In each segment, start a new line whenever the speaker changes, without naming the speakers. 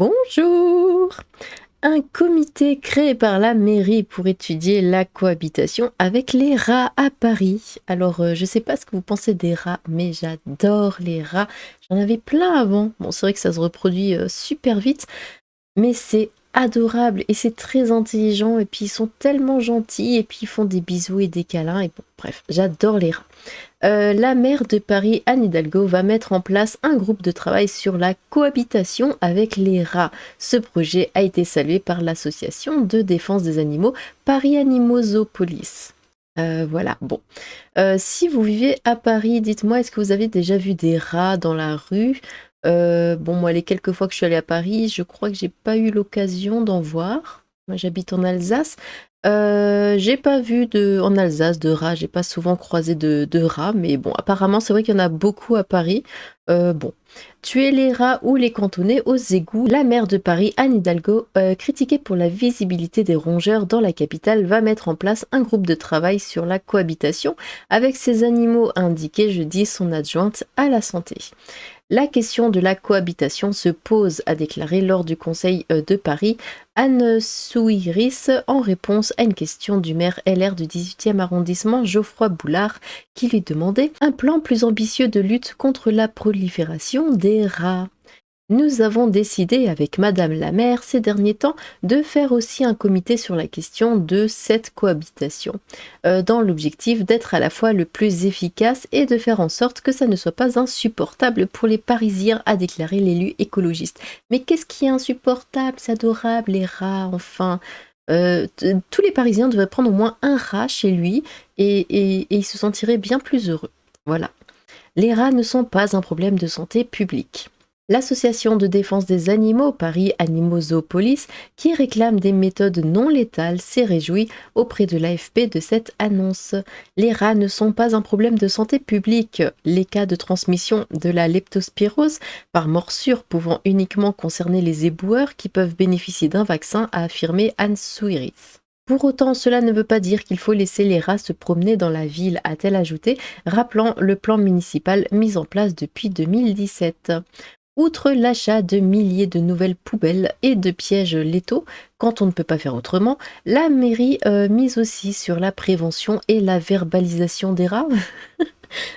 Bonjour! Un comité créé par la mairie pour étudier la cohabitation avec les rats à Paris. Alors, je sais pas ce que vous pensez des rats, mais j'adore les rats. J'en avais plein avant. Bon, c'est vrai que ça se reproduit super vite, mais c'est adorable et c'est très intelligent et puis ils sont tellement gentils et puis ils font des bisous et des câlins et bon, bref, j'adore les rats. La maire de Paris, Anne Hidalgo, va mettre en place un groupe de travail sur la cohabitation avec les rats. Ce projet a été salué par l'association de défense des animaux Paris Animosopolis. Voilà, bon. Si vous vivez à Paris, dites-moi, est-ce que vous avez déjà vu des rats dans la rue? Bon, moi, les quelques fois que je suis allée à Paris, je crois que j'ai pas eu l'occasion d'en voir. Moi, j'habite en Alsace. J'ai pas vu en Alsace de rats, j'ai pas souvent croisé de rats, mais bon, apparemment, c'est vrai qu'il y en a beaucoup à Paris. Bon, tuer les rats ou les cantonner aux égouts, la maire de Paris, Anne Hidalgo, critiquée pour la visibilité des rongeurs dans la capitale, va mettre en place un groupe de travail sur la cohabitation avec ces animaux, a indiqué jeudi son adjointe à la santé. La question de la cohabitation se pose, a déclaré lors du Conseil de Paris Anne Souiris en réponse à une question du maire LR du 18e arrondissement Geoffroy Boulard qui lui demandait un plan plus ambitieux de lutte contre la prolifération des rats. Nous avons décidé avec Madame la maire ces derniers temps de faire aussi un comité sur la question de cette cohabitation, dans l'objectif d'être à la fois le plus efficace et de faire en sorte que ça ne soit pas insupportable pour les Parisiens, a déclaré l'élu écologiste. Mais qu'est-ce qui est insupportable? C'est adorable les rats, enfin. Tous les Parisiens devraient prendre au moins un rat chez lui et ils se sentiraient bien plus heureux. Voilà. Les rats ne sont pas un problème de santé publique. L'association de défense des animaux Paris Animosopolis, qui réclame des méthodes non létales, s'est réjouie auprès de l'AFP de cette annonce. Les rats ne sont pas un problème de santé publique. Les cas de transmission de la leptospirose par morsure pouvant uniquement concerner les éboueurs qui peuvent bénéficier d'un vaccin, a affirmé Anne Souiris. Pour autant, cela ne veut pas dire qu'il faut laisser les rats se promener dans la ville, a-t-elle ajouté, rappelant le plan municipal mis en place depuis 2017. Outre l'achat de milliers de nouvelles poubelles et de pièges létaux, quand on ne peut pas faire autrement, la mairie mise aussi sur la prévention et la verbalisation des rats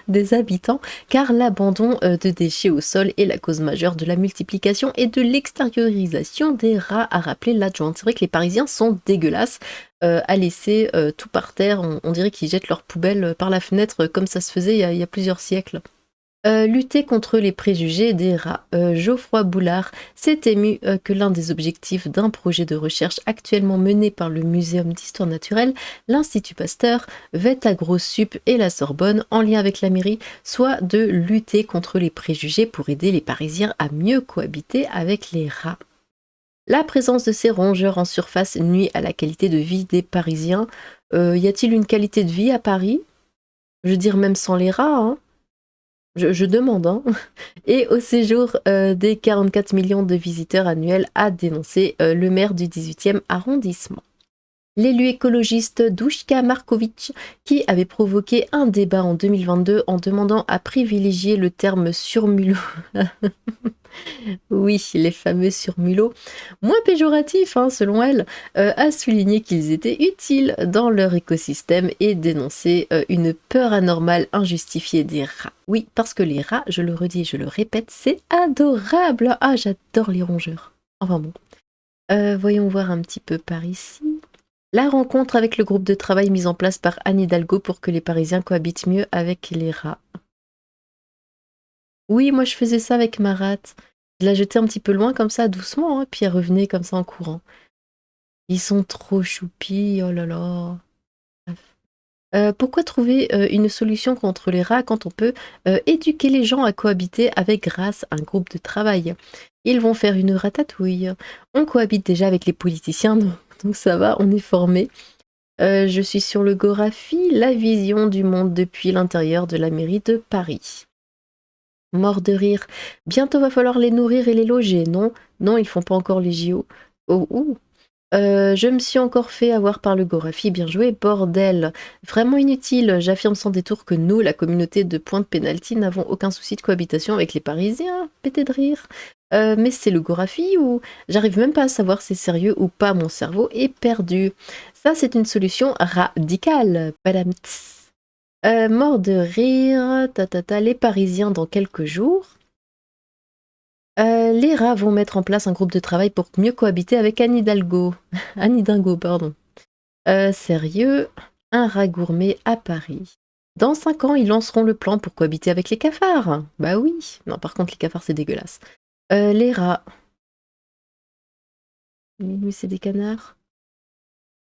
des habitants, car l'abandon de déchets au sol est la cause majeure de la multiplication et de l'extériorisation des rats, a rappelé l'adjointe. C'est vrai que les Parisiens sont dégueulasses à laisser tout par terre, on dirait qu'ils jettent leurs poubelles par la fenêtre comme ça se faisait il y a plusieurs siècles. Lutter contre les préjugés des rats. Geoffroy Boulard s'est ému que l'un des objectifs d'un projet de recherche actuellement mené par le Muséum d'histoire naturelle, l'Institut Pasteur, VET AgroSup et la Sorbonne, en lien avec la mairie, soit de lutter contre les préjugés pour aider les Parisiens à mieux cohabiter avec les rats. La présence de ces rongeurs en surface nuit à la qualité de vie des Parisiens. Y a-t-il une qualité de vie à Paris? Je veux dire, même sans les rats, hein. Je demande, hein. Et au séjour des 44 millions de visiteurs annuels, a dénoncé le maire du 18e arrondissement. L'élu écologiste Doushka Markovic, qui avait provoqué un débat en 2022 en demandant à privilégier le terme surmulot. Oui, les fameux surmulots, moins péjoratifs selon elle, a souligné qu'ils étaient utiles dans leur écosystème et dénoncé une peur anormale injustifiée des rats. Oui, parce que les rats, je le redis et je le répète, c'est adorable. Ah, j'adore les rongeurs. Enfin bon, voyons voir un petit peu par ici. La rencontre avec le groupe de travail mis en place par Anne Hidalgo pour que les Parisiens cohabitent mieux avec les rats. Oui, moi je faisais ça avec ma rate. Je la jetais un petit peu loin comme ça, doucement, puis elle revenait comme ça en courant. Ils sont trop choupis, oh là là. Bref. Pourquoi trouver une solution contre les rats quand on peut éduquer les gens à cohabiter avec grâce à un groupe de travail? Ils vont faire une ratatouille. On cohabite déjà avec les politiciens, donc ça va, on est formé. Je suis sur le Gorafi, la vision du monde depuis l'intérieur de la mairie de Paris. Mort de rire. Bientôt va falloir les nourrir et les loger, non? Non, ils font pas encore les JO. Oh, ouh. Je me suis encore fait avoir par le Gorafi, bien joué, bordel. Vraiment inutile, j'affirme sans détour que nous, la communauté de Pointe Pénalty, n'avons aucun souci de cohabitation avec les Parisiens, pété de rire. Mais c'est le Gorafi ou j'arrive même pas à savoir si c'est sérieux ou pas, mon cerveau est perdu. Ça, c'est une solution radicale. Padam ts. Mort de rire, les Parisiens dans quelques jours. Les rats vont mettre en place un groupe de travail pour mieux cohabiter avec Anne Hidalgo. Anne Hidalgo, pardon. Sérieux, un rat gourmet à Paris. Dans 5 ans, ils lanceront le plan pour cohabiter avec les cafards. Bah oui. Non, par contre, les cafards, c'est dégueulasse. Les rats. Oui, c'est des canards.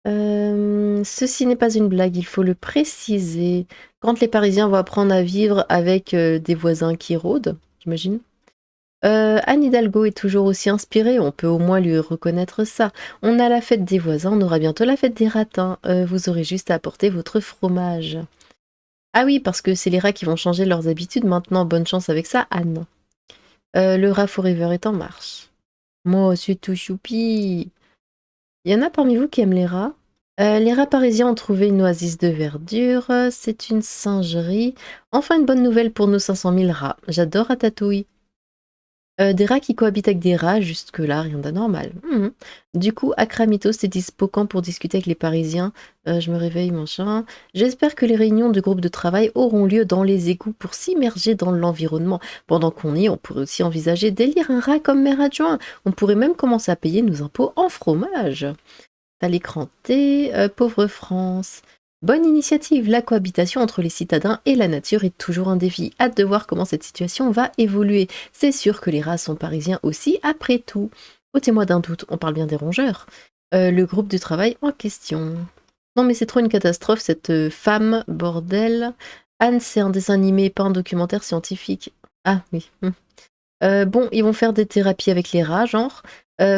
Ceci n'est pas une blague, il faut le préciser. Quand les Parisiens vont apprendre à vivre avec des voisins qui rôdent, j'imagine. Anne Hidalgo est toujours aussi inspirée, on peut au moins lui reconnaître ça. On a la fête des voisins, on aura bientôt la fête des ratins. Vous aurez juste à apporter votre fromage. Ah oui, parce que c'est les rats qui vont changer leurs habitudes maintenant. Bonne chance avec ça, Anne. Le rat Forever est en marche. Moi, c'est tout choupi. Il y en a parmi vous qui aiment les rats? Les rats parisiens ont trouvé une oasis de verdure. C'est une singerie. Enfin, une bonne nouvelle pour nos 500 000 rats. J'adore Ratatouille. Des rats qui cohabitent avec des rats, jusque-là, rien d'anormal. Du coup, Akramitos est dispo quand pour discuter avec les Parisiens? Je me réveille, machin. J'espère que les réunions de groupe de travail auront lieu dans les égouts pour s'immerger dans l'environnement. Pendant qu'on y est, on pourrait aussi envisager d'élire un rat comme maire adjoint. On pourrait même commencer à payer nos impôts en fromage. T'as l'écran T, pauvre France. Bonne initiative, la cohabitation entre les citadins et la nature est toujours un défi. Hâte de voir comment cette situation va évoluer. C'est sûr que les rats sont parisiens aussi, après tout. Ôtez-moi d'un doute, on parle bien des rongeurs. Le groupe de travail en question. Non mais c'est trop une catastrophe, cette femme, bordel. Anne, c'est un dessin animé, pas un documentaire scientifique. Ah oui. Bon, ils vont faire des thérapies avec les rats, genre.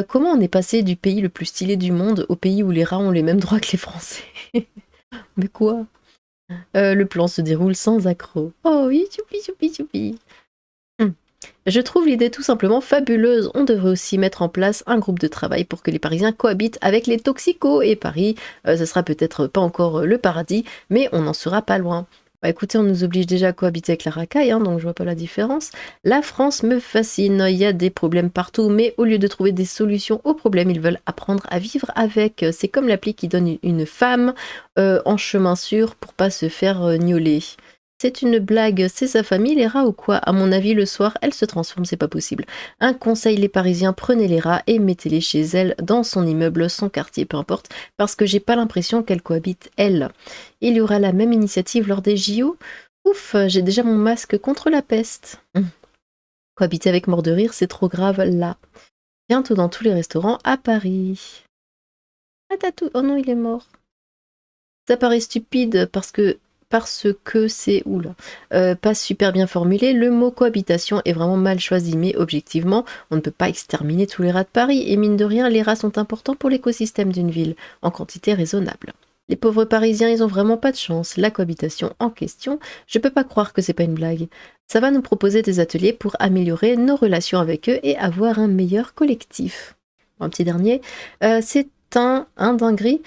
Comment on est passé du pays le plus stylé du monde au pays où les rats ont les mêmes droits que les Français? Mais quoi? Le plan se déroule sans accroc. Oh oui, choupi, choupi, choupi. Je trouve l'idée tout simplement fabuleuse. On devrait aussi mettre en place un groupe de travail pour que les Parisiens cohabitent avec les toxicos. Et Paris, ce sera peut-être pas encore le paradis, mais on n'en sera pas loin. Bah écoutez, on nous oblige déjà à cohabiter avec la racaille, hein, donc je vois pas la différence. La France me fascine, il y a des problèmes partout, mais au lieu de trouver des solutions aux problèmes, ils veulent apprendre à vivre avec. C'est comme l'appli qui donne une femme en chemin sûr pour pas se faire gnoler. C'est une blague, c'est sa famille les rats ou quoi? À mon avis, le soir, elle se transforme, c'est pas possible. Un conseil, les Parisiens, prenez les rats et mettez-les chez elle, dans son immeuble, son quartier, peu importe, parce que j'ai pas l'impression qu'elle cohabite, elle. Il y aura la même initiative lors des JO? Ouf, j'ai déjà mon masque contre la peste. Cohabiter avec mort de rire, c'est trop grave là. Bientôt dans tous les restaurants à Paris. Ah, tatou, oh non, il est mort. Ça paraît stupide parce que c'est oula, pas super bien formulé. Le mot cohabitation est vraiment mal choisi, mais objectivement, on ne peut pas exterminer tous les rats de Paris. Et mine de rien, les rats sont importants pour l'écosystème d'une ville, en quantité raisonnable. Les pauvres Parisiens, ils ont vraiment pas de chance. La cohabitation en question, je peux pas croire que c'est pas une blague. Ça va nous proposer des ateliers pour améliorer nos relations avec eux et avoir un meilleur collectif. Un petit dernier, c'est un dinguerie.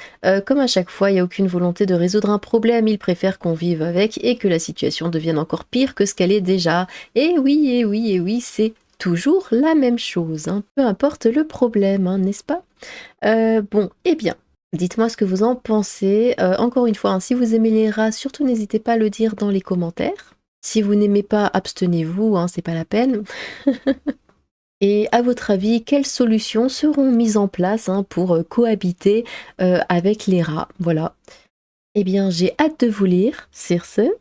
Comme à chaque fois, il n'y a aucune volonté de résoudre un problème, ils préfèrent qu'on vive avec et que la situation devienne encore pire que ce qu'elle est déjà. Et oui, et oui, et oui, c'est toujours la même chose, hein. Peu importe le problème, hein, n'est-ce pas? Bon, eh bien, dites-moi ce que vous en pensez. Encore une fois, hein, si vous aimez les rats, surtout n'hésitez pas à le dire dans les commentaires. Si vous n'aimez pas, abstenez-vous, hein, c'est pas la peine. Et à votre avis, quelles solutions seront mises en place, hein, pour cohabiter avec les rats? Voilà. Eh bien, j'ai hâte de vous lire. Sur ce,